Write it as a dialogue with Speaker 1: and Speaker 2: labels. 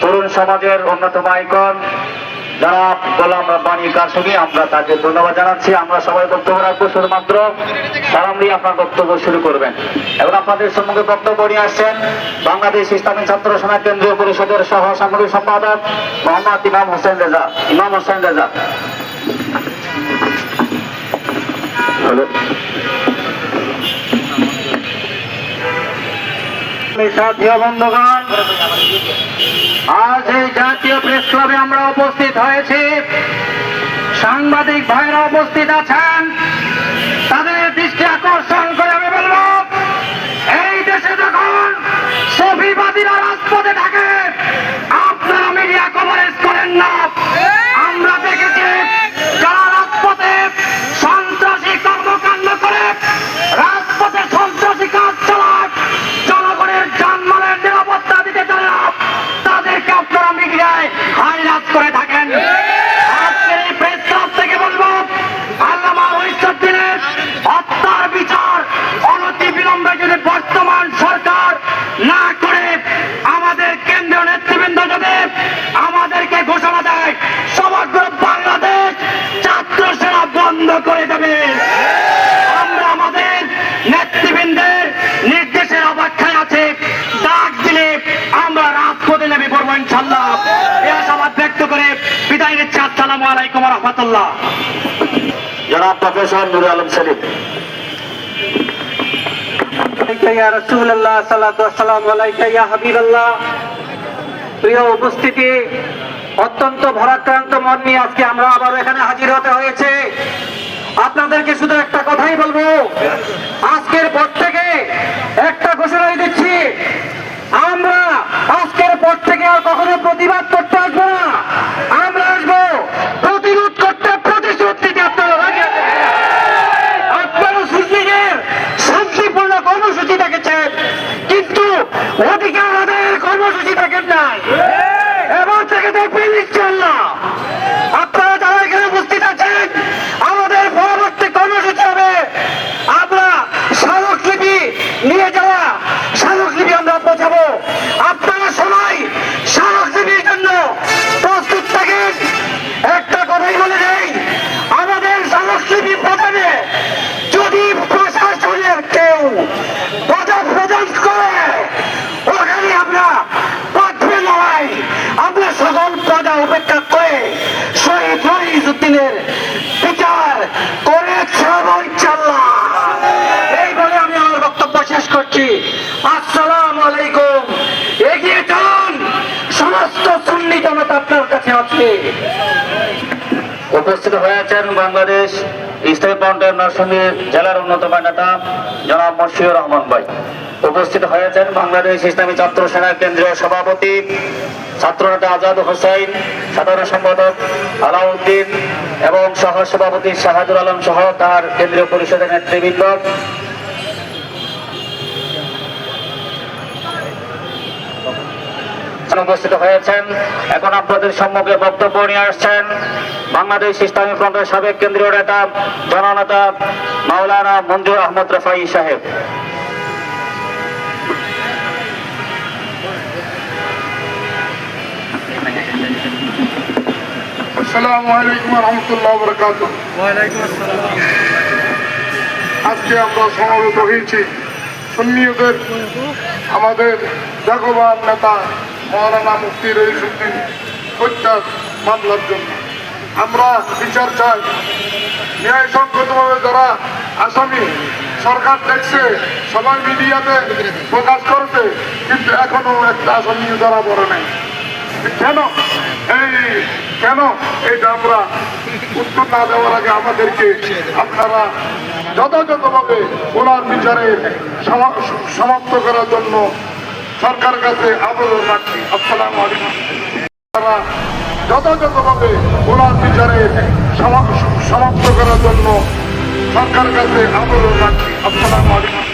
Speaker 1: তরুণ সমাজের অন্যতম আইকন জনাব গোলাম রব্বানী কাশিমি, আমরা তাকে ধন্যবাদ জানাচ্ছি। আমরা সবাই বক্তব্য রাখবো, শুধুমাত্র সালাম দিয়ে আপনার বক্তব্য শুরু করবেন। এবং আপনাদের সম্মুখে বক্তব্য নিয়ে আসছেন বাংলাদেশ ইসলামী ছাত্র সেনা কেন্দ্রীয় পরিষদের সহ সাংগঠনিক সম্পাদক মোহাম্মদ ইমাম হোসেন রেজা। বন্ধুগণ, আজ এই জাতীয় প্রেস ক্লাবে আমরা উপস্থিত হয়েছি, সাংবাদিক ভাইরা উপস্থিত আছেন। তাদের দৃষ্টি আকর্ষণ করে আমি বলব, এই দেশে যখন সফিবাদীরা রাজপথে থাকে আপনারা মিডিয়া কভারেজ করেন না। আমরা দেখেছি যারা রাজপথে সন্ত্রাসী কর্মকাণ্ড করে রাজপথে সন্ত্রাসী কাজ চালায়, জনগণের জানমালের নিরাপত্তা দিতে চায় না, তাদেরকে আপনারা মিডিয়ায় হাইলাইট করে থাকেন। আজকের এই প্রেস ক্লাব থেকে বলবো, আল্লামা মঈনুদ্দিনের হত্যার বিচার অনতি বিলম্বে যদি বর্তমান সরকার না করে, আমাদের কেন্দ্রীয় নেতৃবৃন্দ যদি আমাদেরকে ঘোষণা দেয় সমগ্র বাংলাদেশ ছাত্র সেনা বন্ধ করে দেবে, আমরা আমাদের নেতৃবৃন্দের নির্দেশের অপেক্ষায় আছে। ডাক দিলে আমরা রাজপথে নেমে পড়বো ইনশাল্লাহ। এই আশাবাদ ব্যক্ত করে বিদায় নিচ্ছি। আসসালামু আলাইকুম ওয়া রাহমাতুল্লাহ। জনাব প্রফেসর নুরুল আলম সেলিম। প্রিয় উপস্থিতি, অত্যন্ত ভারাক্রান্ত মন নিয়ে আজকে আমরা আবার এখানে হাজির হতে হয়েছে। আপনাদেরকে শুধু একটা কথাই বলবো, আজকের পর থেকে একটা ঘোষণাই দিচ্ছি, আমরা আজকের পর থেকে আর কখনো প্রতিবাদ করতে আসবো না। আমরা আসবো প্রতিরোধ করতে, প্রতিশোধ নিতে। আপনারা সুশীলের শান্তিপূর্ণ কর্মসূচি দেখেছেন, কিন্তু অধিকার আদায়ের কর্মসূচি দেখেন নাই। এবার থেকে দেখবেন ইনশাআল্লাহ। আপনারা যারা এখানে উপস্থিত আছেন, আমাদের পরবর্তী কর্মসূচি হবে আমরা স্মারকলিপি নিয়ে যাওয়া, স্মারকলিপি আমরা পৌঁছাবো। আপনারা সবাই স্মারকলিপির জন্য প্রস্তুত থাকেন। একটা কথাই বলে নেই, আমাদের স্মারকলিপি প্রদানে যদি প্রশাসনের কেউ বাধা প্রদান করে, ওখানে আমরা বাঁধবে নয়, আমরা সকল বাধা উপেক্ষা করে শহীদ মঈনুদ্দিনের বিচার করে ছাড়ব ইনশাআল্লাহ। এই বলে আমি আমার বক্তব্য শেষ করছি। আসসালামু আলাইকুম। এগিয়ে চলুন, সমস্ত সুন্নি জনতা আপনার কাছে আছে। উপস্থিত হয়েছেন বাংলাদেশ ইসলামী ফ্রন্টের নরসিংদী জেলার অন্যতম নেতা জনাব মশিউর রহমান ভাই। উপস্থিত হয়েছেন বাংলাদেশ ইসলামী ছাত্র সেনা কেন্দ্রীয় সভাপতি ছাত্রনেতা আজাদ হোসেন, সাধারণ সম্পাদক আলাউদ্দিন এবং সহ সভাপতি শাহাদুল আলম সহ তার কেন্দ্রীয় পরিষদের নেতৃবৃন্দ। উপস্থিত হয়েছেন। এখন আপনাদের সম্মুখে বক্তব্য নিয়ে আসছেন বাংলাদেশ ইসলামী ফ্রন্টের সাবেক কেন্দ্রীয় নেতা জননেতা মাওলানা মঞ্জুর আহমদ রাফাই সাহেব।
Speaker 2: আসসালামু আলাইকুম ওয়া রাহমাতুল্লাহি ওয়া বারাকাতুহু। ওয়ালাইকুম আসসালাম। আজকে আমরা সমবেত হয়েছি সুন্নিয়তের আমাদের জাগবান নেতা মাওলানা মুফতি রইসুদ্দিন হত্যার মামলার জন্য। আমরা বিচার চাই। ন্যায়সঙ্গতভাবে যারা আসামি, সরকার দেখছে, সবাই মিডিয়াতে প্রকাশ করছে, কিন্তু এখনো একটা আসামিও ধরা পড়ে নাই। কেন এইটা আমরা উত্তর না দেওয়ার আগে আমাদেরকে আপনারা যথাযথভাবে ওনার বিচারের সমাপ্ত করার জন্য সরকার কাছে আবেদন রাখছি। আসসালামু আলাইকুম। তারা যথাযথভাবে ওনার বিচারের সমাপ্ত করার জন্য সরকার কাছে আবেদন রাখছি। আসসালামু আলাইকুম।